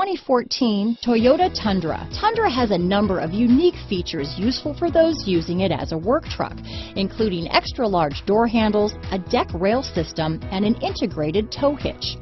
2014 Toyota Tundra. Tundra has a number of unique features useful for those using it as a work truck, including extra-large door handles, a deck rail system, and an integrated tow hitch.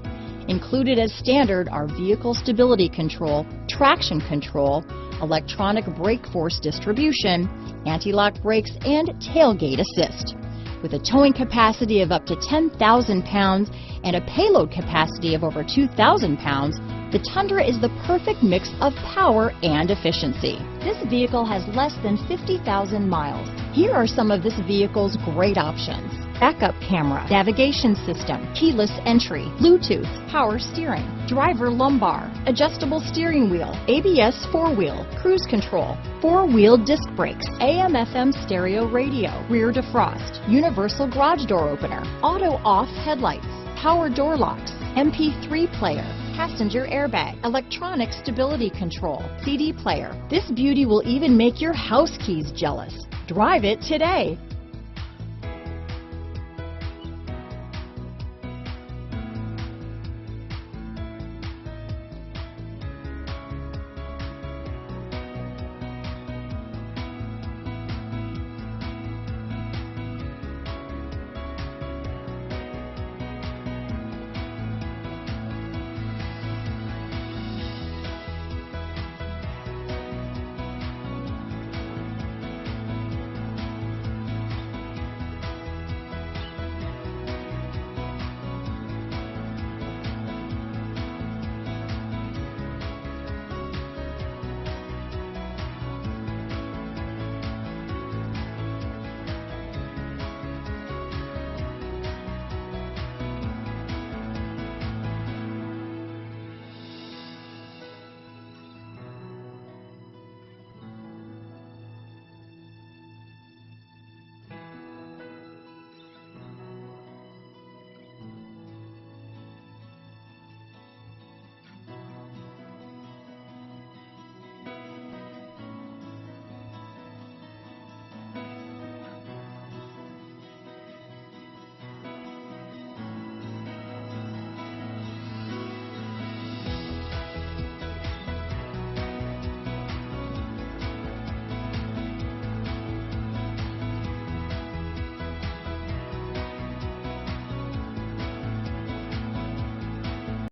Included as standard are vehicle stability control, traction control, electronic brake force distribution, anti-lock brakes, and tailgate assist. With a towing capacity of up to 10,000 pounds and a payload capacity of over 2,000 pounds, the Tundra is the perfect mix of power and efficiency. This vehicle has less than 50,000 miles. Here are some of this vehicle's great options: backup camera, navigation system, keyless entry, Bluetooth, power steering, driver lumbar, adjustable steering wheel, ABS 4-wheel, cruise control, 4-wheel disc brakes, AM/FM stereo radio, rear defrost, universal garage door opener, auto-off headlights, power door locks, MP3 player, passenger airbag, electronic stability control, CD player. This beauty will even make your house keys jealous. Drive it today.